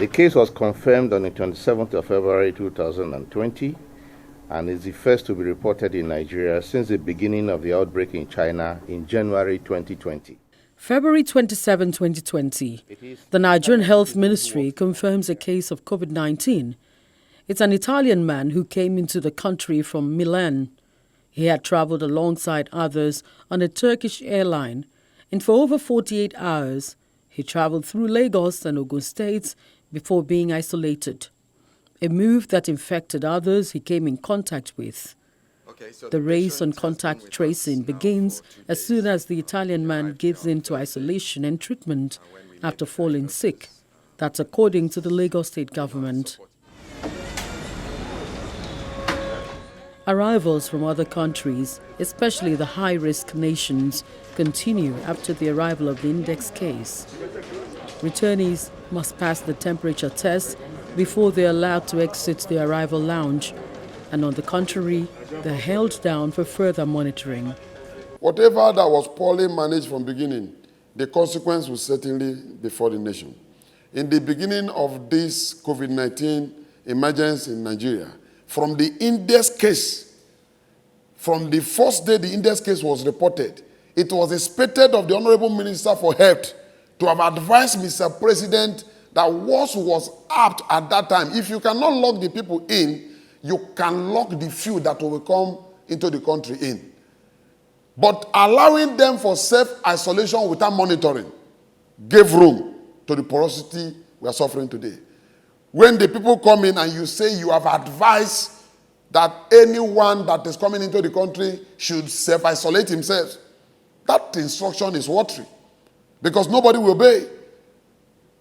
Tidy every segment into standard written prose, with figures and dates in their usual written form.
The case was confirmed on the 27th of February 2020 and is the first to be reported in Nigeria since the beginning of the outbreak in China in January 2020. February 27, 2020, the Nigerian Health Ministry confirms a case of COVID-19. It's an Italian man who came into the country from Milan. He had traveled alongside others on a Turkish airline, and for over 48 hours, he traveled through Lagos and Ogun states before being isolated, a move that infected others he came in contact with. The race on contact tracing begins as soon as the Italian man gives in to isolation and treatment after falling sick. That's according to the Lagos state government. Arrivals from other countries, especially the high-risk nations, continue after the arrival of the index case. Returnees must pass the temperature test before they're allowed to exit the arrival lounge, and on the contrary, they're held down for further monitoring. Whatever that was poorly managed from beginning, the consequence will certainly be for the nation. In the beginning of this COVID-19 emergency in Nigeria, from the index case, from the first day the index case was reported, it was expected of the Honorable Minister for Health to have advised Mr. President that what was apt at that time, if you cannot lock the people in, you can lock the few that will come into the country in. But allowing them for self-isolation without monitoring gave room to the porosity we are suffering today. When the people come in and you say you have advised that anyone that is coming into the country should self-isolate himself, that instruction is watery because nobody will obey.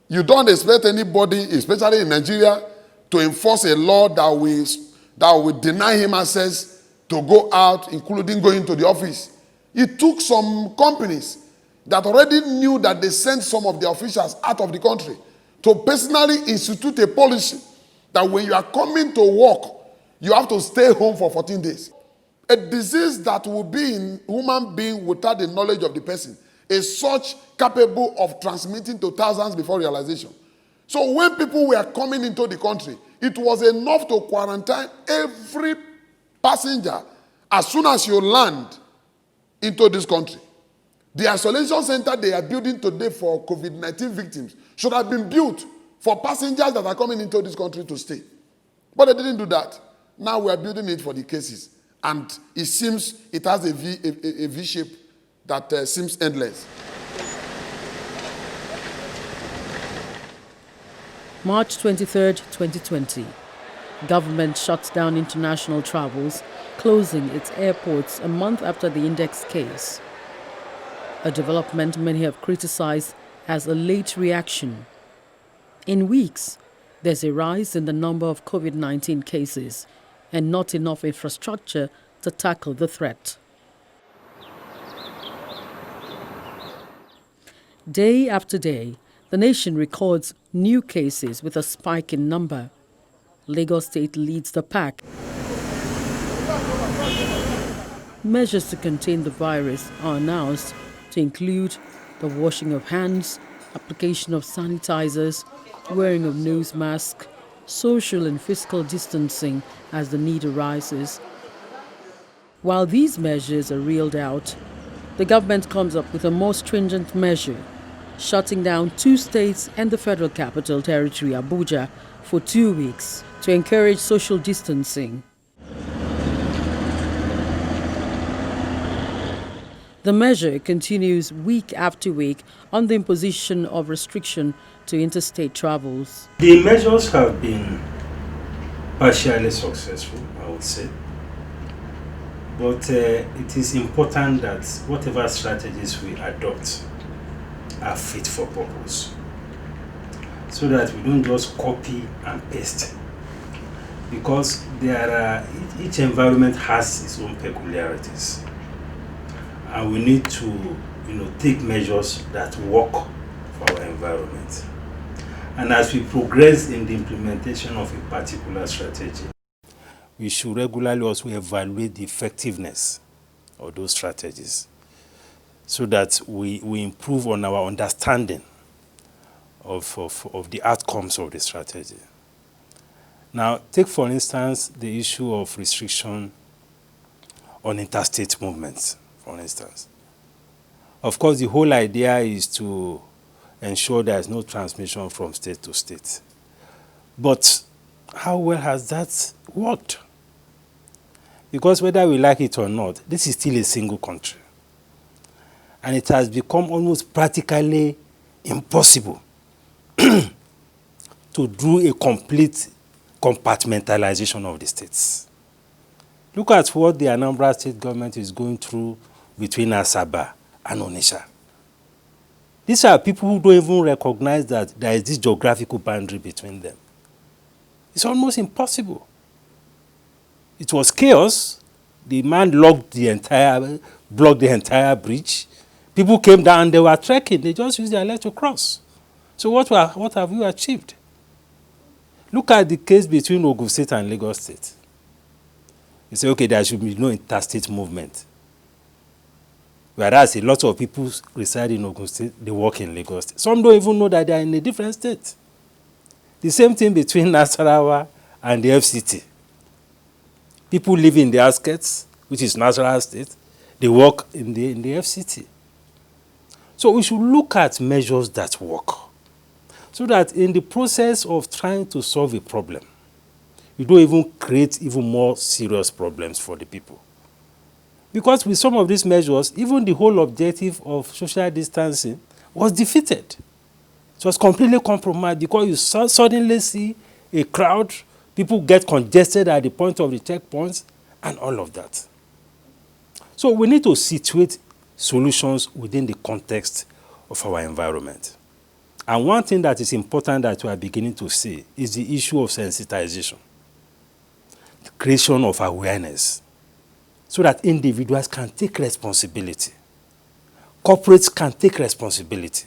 You don't expect anybody, especially in Nigeria, to enforce a law that will deny him access to go out, including going to the office. It took some companies that already knew that they sent some of their officials out of the country to personally institute a policy that when you are coming to work, you have to stay home for 14 days. A disease that will be in human being without the knowledge of the person is such capable of transmitting to thousands before realization. So when people were coming into the country, it was enough to quarantine every passenger as soon as you land into this country. The isolation center they are building today for COVID-19 victims should have been built for passengers that are coming into this country to stay. But they didn't do that. Now we are building it for the cases. And it seems it has a V shape that seems endless. March 23, 2020. Government shuts down international travels, closing its airports a month after the index case. A development many have criticized as a late reaction. In weeks, there's a rise in the number of COVID-19 cases and not enough infrastructure to tackle the threat. Day after day, the nation records new cases with a spike in number. Lagos State leads the pack. Measures to contain the virus are announced to include the washing of hands, application of sanitizers, wearing of nose masks, social and physical distancing as the need arises. While these measures are reeled out, the government comes up with a more stringent measure, shutting down 2 states and the Federal Capital Territory, Abuja, for 2 weeks to encourage social distancing. The measure continues week after week on the imposition of restriction to interstate travels. The measures have been partially successful, I would say. But it is important that whatever strategies we adopt are fit for purpose, so that we don't just copy and paste. Because each environment has its own peculiarities. And we need to take measures that work for our environment. And as we progress in the implementation of a particular strategy, we should regularly also evaluate the effectiveness of those strategies so that we improve on our understanding of the outcomes of the strategy. Now, take for instance the issue of restriction on interstate movements, for instance. Of course, the whole idea is to ensure there is no transmission from state to state. But how well has that worked? Because whether we like it or not, this is still a single country. And it has become almost practically impossible to do a complete compartmentalization of the states. Look at what the Anambra state government is going through between Asaba and Onitsha. These are people who don't even recognize that there is this geographical boundary between them. It's almost impossible. It was chaos. The man blocked the entire bridge. People came down, they were trekking. They just used their leg to cross. So what have you achieved? Look at the case between Ogun State and Lagos State. You say, okay, there should be no interstate movement. Whereas a lot of people reside in Ogun State, they work in Lagos State. Some don't even know that they are in a different state. The same thing between Nasarawa and the FCT. People live in the outskirts, which is Nasarawa State. They work in the FCT. So we should look at measures that work, so that in the process of trying to solve a problem, you don't even create even more serious problems for the people. Because with some of these measures, even the whole objective of social distancing was defeated. It was completely compromised because you suddenly see a crowd, people get congested at the point of the checkpoints, and all of that. So we need to situate solutions within the context of our environment. And one thing that is important that we are beginning to see is the issue of sensitization, the creation of awareness, so that individuals can take responsibility. Corporates can take responsibility.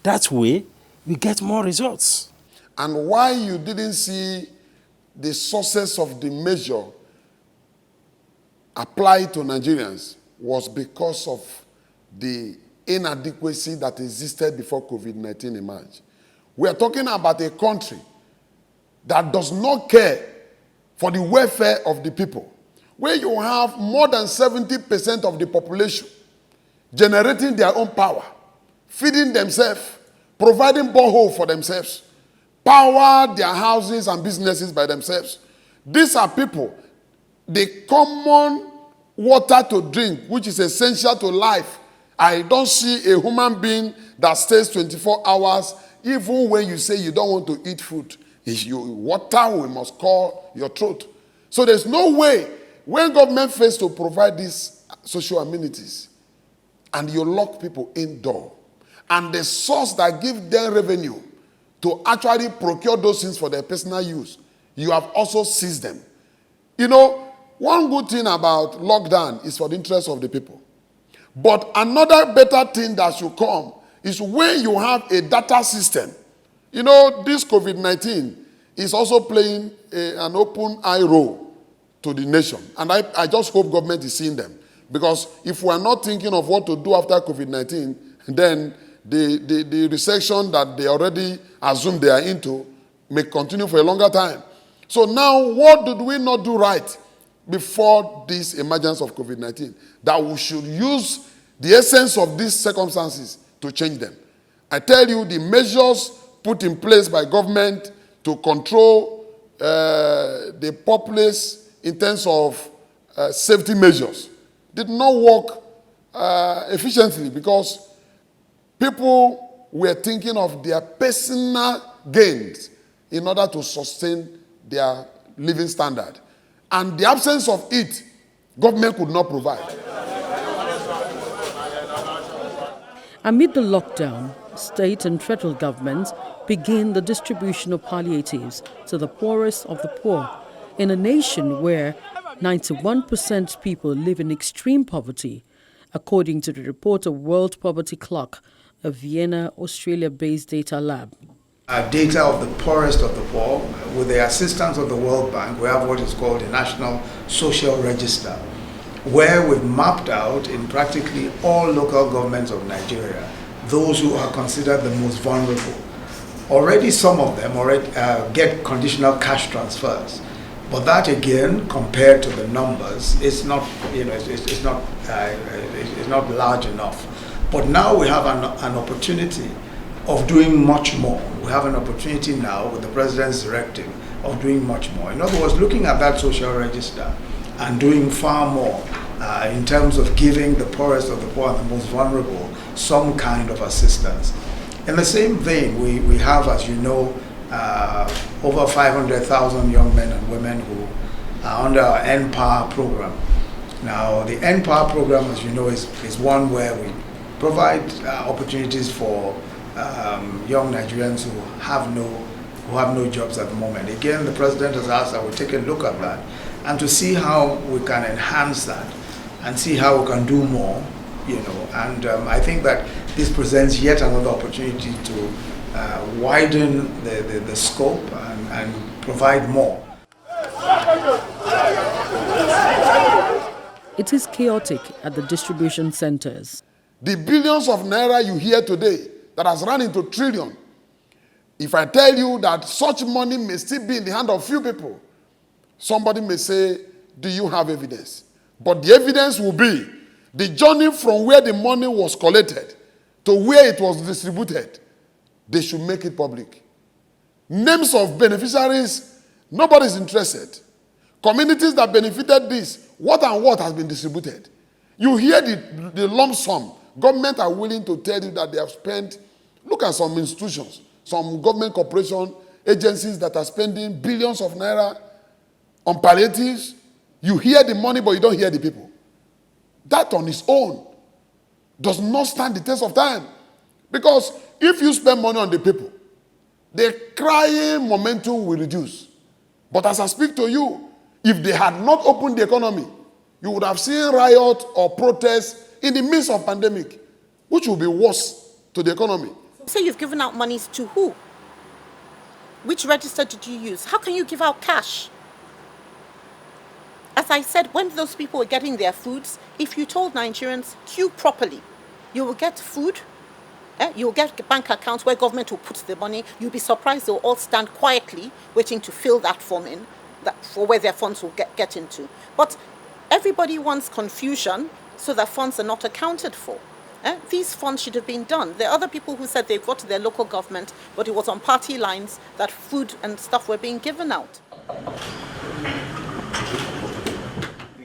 That way, we get more results. And why you didn't see the sources of the measure applied to Nigerians was because of the inadequacy that existed before COVID-19 emerged. We are talking about a country that does not care for the welfare of the people, where you have more than 70% of the population generating their own power, feeding themselves, providing borehole for themselves, power their houses and businesses by themselves. These are people, the common water to drink, which is essential to life. I don't see a human being that stays 24 hours, even when you say you don't want to eat food. It's your water we must call your throat. So there's no way, when government fails to provide these social amenities, and you lock people indoor, and the source that gives them revenue to actually procure those things for their personal use, you have also seized them. You know, one good thing about lockdown is for the interest of the people. But another better thing that should come is when you have a data system. You know, this COVID-19 is also playing an open eye role to the nation. And I just hope government is seeing them. Because if we are not thinking of what to do after COVID-19, then the recession that they already assume they are into may continue for a longer time. So now, what did we not do right before this emergence of COVID-19? That we should use the essence of these circumstances to change them. I tell you, the measures put in place by government to control the populace in terms of safety measures did not work efficiently, because people were thinking of their personal gains in order to sustain their living standard. And the absence of it, government could not provide. Amid the lockdown, state and federal governments begin the distribution of palliatives to the poorest of the poor in a nation where 91% people live in extreme poverty, according to the report of World Poverty Clock, a Vienna, Australia-based data lab. Data of the poorest of the poor. With the assistance of the World Bank, we have what is called the National Social Register, where we've mapped out in practically all local governments of Nigeria those who are considered the most vulnerable. already some of them already get conditional cash transfers. But that again, compared to the numbers, it's not, it's not large enough. But now we have an opportunity of doing much more. We have an opportunity now with the President's directive of doing much more. In other words, looking at that social register and doing far more in terms of giving the poorest of the poor and the most vulnerable some kind of assistance. In the same vein, we have, as you know, over 500,000 young men and women who are under our NPower program. Now, the NPower program, as you know, is one where we provide opportunities for young Nigerians who have no jobs at the moment. Again, the President has asked that we take a look at that and to see how we can enhance that and see how we can do more, And I think that this presents yet another opportunity to widen the scope and provide more. It is chaotic at the distribution centers. The billions of naira you hear today that has run into trillion, if I tell you that such money may still be in the hand of few people, somebody may say, do you have evidence? But the evidence will be the journey from where the money was collected to where it was distributed. They should make it public. Names of beneficiaries, nobody's interested. Communities that benefited this, what and what has been distributed. You hear the lump sum. Government are willing to tell you that they have spent, look at some institutions, some government corporation agencies that are spending billions of naira on palliatives. You hear the money, but you don't hear the people. That on its own does not stand the test of time. Because if you spend money on the people, the crying momentum will reduce. But as I speak to you, if they had not opened the economy, you would have seen riot or protest in the midst of pandemic, which will be worse to the economy. So you've given out monies to who? Which register did you use? How can you give out cash? As I said, when those people were getting their foods, if you told Nigerians, queue properly, you will get food, you will get bank accounts where government will put the money. You'll be surprised they'll all stand quietly waiting to fill that form in, for where their funds will get into. But everybody wants confusion so that funds are not accounted for. These funds should have been done. There are other people who said they've got to their local government, but it was on party lines that food and stuff were being given out.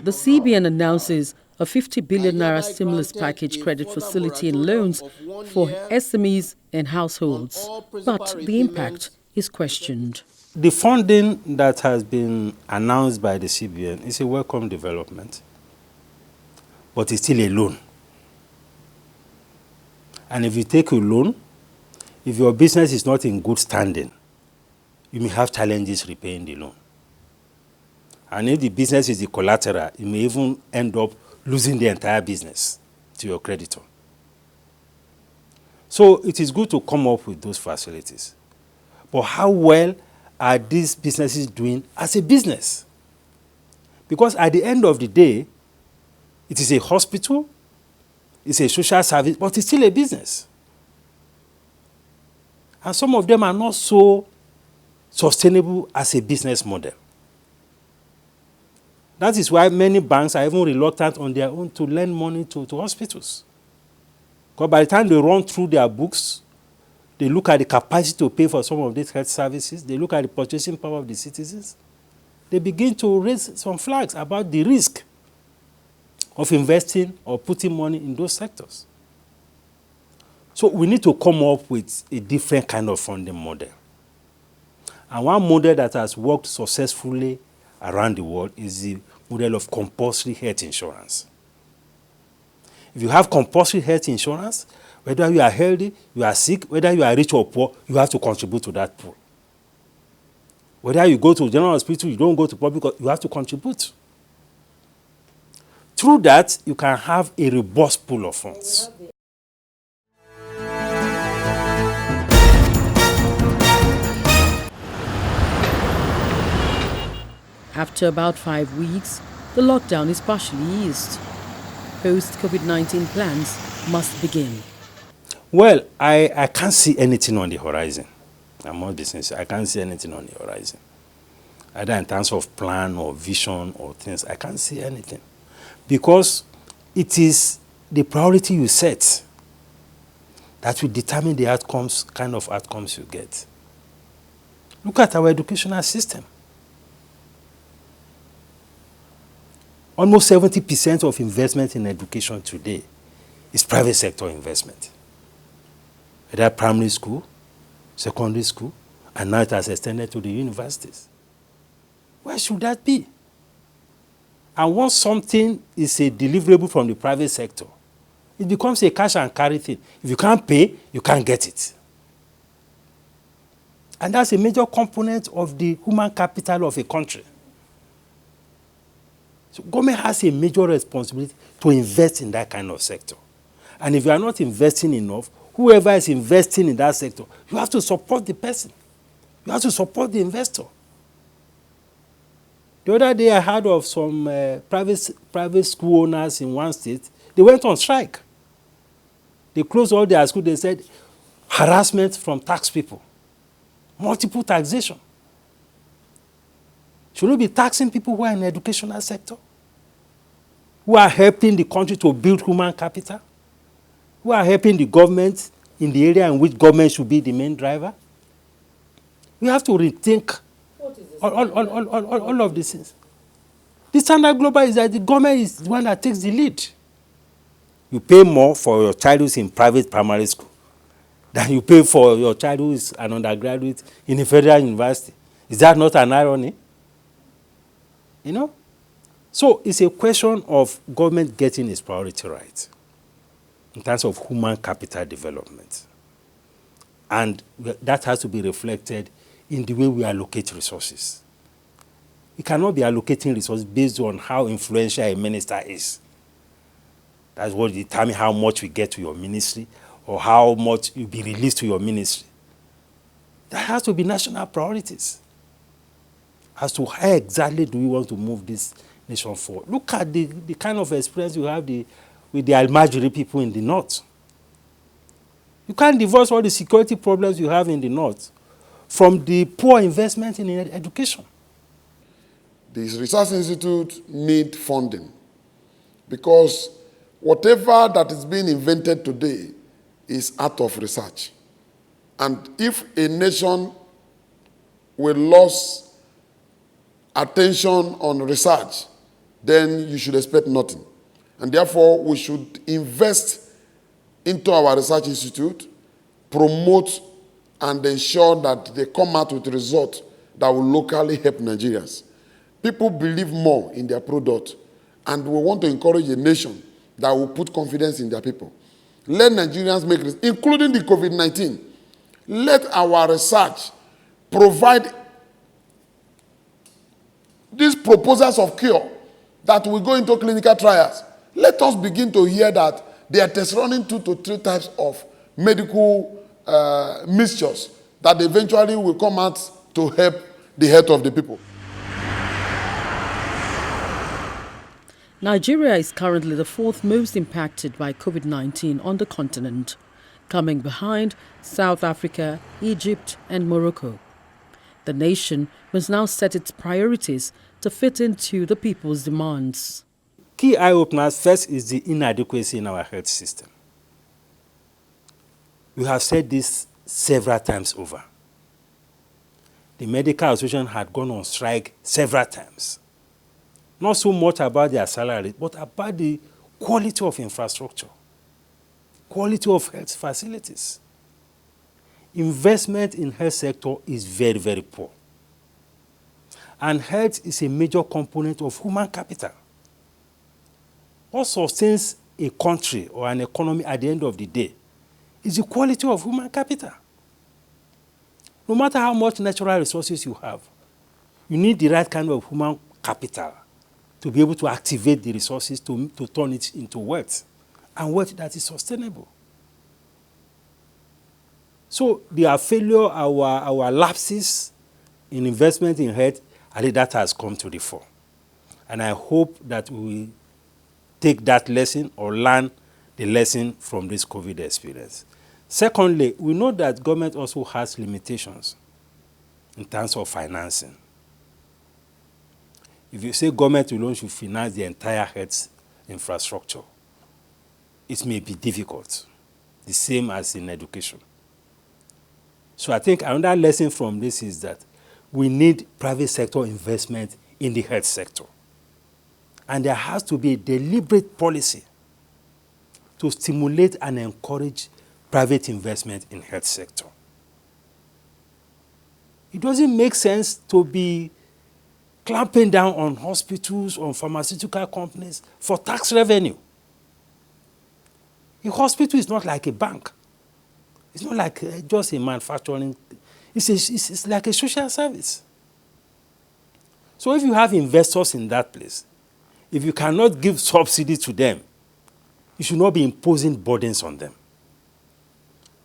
The CBN announces a 50 billion naira stimulus package credit facility and loans for SMEs and households. But the impact is questioned. The funding that has been announced by the CBN is a welcome development, but it's still a loan. And if you take a loan, if your business is not in good standing, you may have challenges repaying the loan. And if the business is the collateral, you may even end up losing the entire business to your creditor. So it is good to come up with those facilities. But how well are these businesses doing as a business? Because at the end of the day, it is a hospital, it's a social service, but it's still a business. And some of them are not so sustainable as a business model. That is why many banks are even reluctant on their own to lend money to hospitals. Because by the time they run through their books, they look at the capacity to pay for some of these health services, they look at the purchasing power of the citizens, they begin to raise some flags about the risk of investing or putting money in those sectors. So we need to come up with a different kind of funding model. And one model that has worked successfully around the world is the model of compulsory health insurance. If you have compulsory health insurance, whether you are healthy, you are sick, whether you are rich or poor, you have to contribute to that pool. Whether you go to general hospital, you don't go to public, you have to contribute. Through that, you can have a robust pool of funds. After about 5 weeks, the lockdown is partially eased. Post-COVID-19 plans must begin. Well, I can't see anything on the horizon. I must be sincere. I can't see anything on the horizon. Either in terms of plan or vision or things, I can't see anything. Because it is the priority you set that will determine the outcomes, kind of outcomes you get. Look at our educational system. Almost 70% of investment in education today is private sector investment. Whether primary school, secondary school, and now it has extended to the universities. Where should that be? And once something is a deliverable from the private sector, it becomes a cash and carry thing. If you can't pay, you can't get it. And that's a major component of the human capital of a country. So government has a major responsibility to invest in that kind of sector. And if you are not investing enough, whoever is investing in that sector, you have to support the person. You have to support the investor. The other day I heard of some private school owners in one state. They went on strike. They closed all their schools. They said harassment from tax people. Multiple taxation. Should we be taxing people who are in the educational sector? Who are helping the country to build human capital? Who are helping the government in the area in which government should be the main driver? We have to rethink all of these things. The standard global is that the government is the one that takes the lead. You pay more for your child who's in private primary school than you pay for your child who is an undergraduate in a federal university. Is that not an irony? You know? So it's a question of government getting its priority right in terms of human capital development. And that has to be reflected in the way we allocate resources. We cannot be allocating resources based on how influential a minister is. That's what determines how much we get to your ministry or how much will be released to your ministry. That has to be national priorities. As to how exactly do we want to move this nation forward. Look at the kind of experience you have with the Almajiri people in the north. You can't divorce all the security problems you have in the north from the poor investment in education. This research institute need funding because whatever that is being invented today is out of research. And if a nation will lose attention on research, then you should expect nothing. And therefore, we should invest into our research institute, promote and ensure that they come out with results that will locally help Nigerians. People believe more in their product, and we want to encourage a nation that will put confidence in their people. Let Nigerians make risks, including the COVID-19. Let our research provide these proposals of cure that will go into clinical trials. Let us begin to hear that they are test running 2 to 3 types of medical mixtures that eventually will come out to help the health of the people. Nigeria is currently the 4th most impacted by COVID-19 on the continent, coming behind South Africa, Egypt, and Morocco. The nation must now set its priorities to fit into the people's demands. Key eye-openers first is the inadequacy in our health system. We have said this several times over. The Medical Association had gone on strike several times. Not so much about their salary, but about the quality of infrastructure, quality of health facilities. Investment in health sector is very, very poor. And health is a major component of human capital. What sustains a country or an economy at the end of the day is the quality of human capital. No matter how much natural resources you have, you need the right kind of human capital to be able to activate the resources to turn it into wealth, and wealth that is sustainable. So our failure, our lapses in investment in health, I think that has come to the fore. And I hope that we will take that lesson or learn the lesson from this COVID experience. Secondly, we know that government also has limitations in terms of financing. If you say government alone should finance the entire health infrastructure, it may be difficult, the same as in education. So I think another lesson from this is that we need private sector investment in the health sector. And there has to be a deliberate policy to stimulate and encourage private investment in health sector. It doesn't make sense to be clamping down on hospitals, on pharmaceutical companies for tax revenue. A hospital is not like a bank. It's not like just a manufacturing. It's like a social service. So if you have investors in that place, if you cannot give subsidy to them, you should not be imposing burdens on them.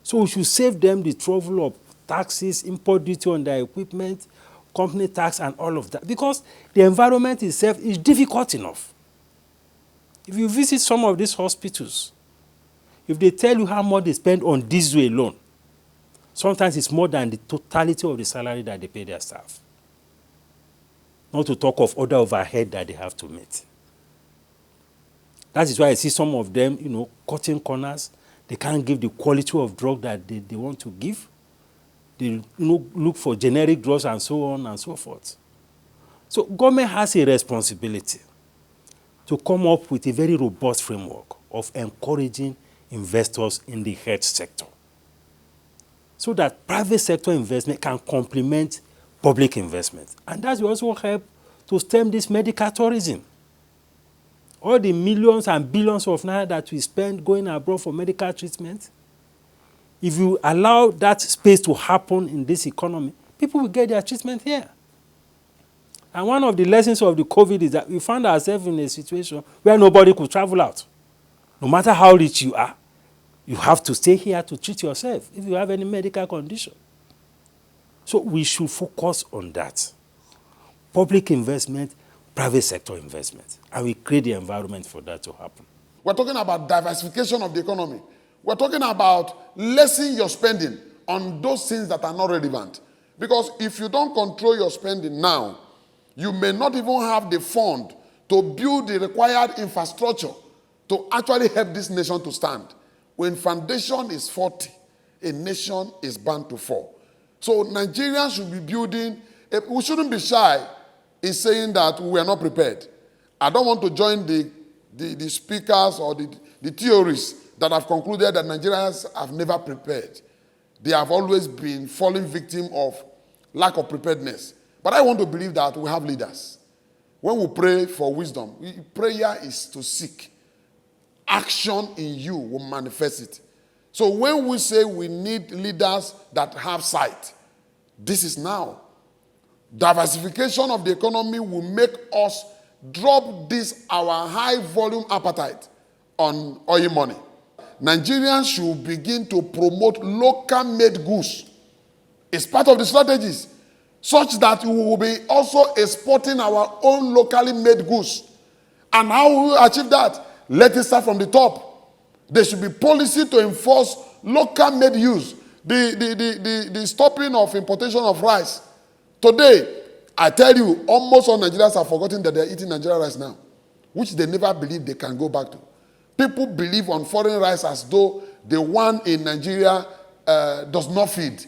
So we should save them the trouble of taxes, import duty on their equipment, company tax, and all of that, because the environment itself is difficult enough. If you visit some of these hospitals, if they tell you how much they spend on diesel alone, sometimes it's more than the totality of the salary that they pay their staff. Not to talk of other overhead that they have to meet. That is why I see some of them, cutting corners. They can't give the quality of drug that they want to give. They look for generic drugs and so on and so forth. So government has a responsibility to come up with a very robust framework of encouraging investors in the health sector, so that private sector investment can complement public investment. And that will also help to stem this medical tourism. All the millions and billions of naira that we spend going abroad for medical treatment, if you allow that space to happen in this economy, people will get their treatment here. And one of the lessons of the COVID is that we found ourselves in a situation where nobody could travel out. No matter how rich you are, you have to stay here to treat yourself if you have any medical condition. So we should focus on that. Public investment, private sector investment. And we create the environment for that to happen. We're talking about diversification of the economy. We're talking about lessening your spending on those things that are not relevant. Because if you don't control your spending now, you may not even have the fund to build the required infrastructure to actually help this nation to stand. When foundation is faulty, a nation is bound to fall. So Nigerians should be building, we shouldn't be shy in saying that we are not prepared. I don't want to join the speakers or the theorists that have concluded that Nigerians have never prepared. They have always been falling victim of lack of preparedness. But I want to believe that we have leaders. When we pray for wisdom, prayer is to seek. Action in you will manifest it. So when we say we need leaders that have sight, this is now. Diversification of the economy will make us drop this, our high volume appetite on oil money. Nigerians should begin to promote local made goods. It's part of the strategies, such that we will be also exporting our own locally made goods. And how will we achieve that? Let it start from the top. There should be policy to enforce local made use. The stopping of importation of rice. Today, I tell you, almost all Nigerians have forgotten that they're eating Nigerian rice now, which they never believed they can go back to. People believe on foreign rice as though the one in Nigeria does not feed.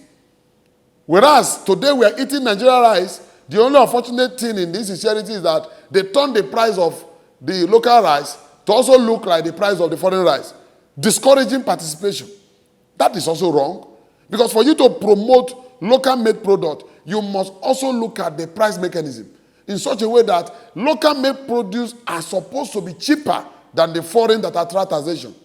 Whereas today we are eating Nigerian rice, the only unfortunate thing in this sincerity is that they turn the price of the local rice to also look like the price of the foreign rice, discouraging participation. That is also wrong, because for you to promote local made product, you must also look at the price mechanism in such a way that local made produce are supposed to be cheaper than the foreign that attract taxation.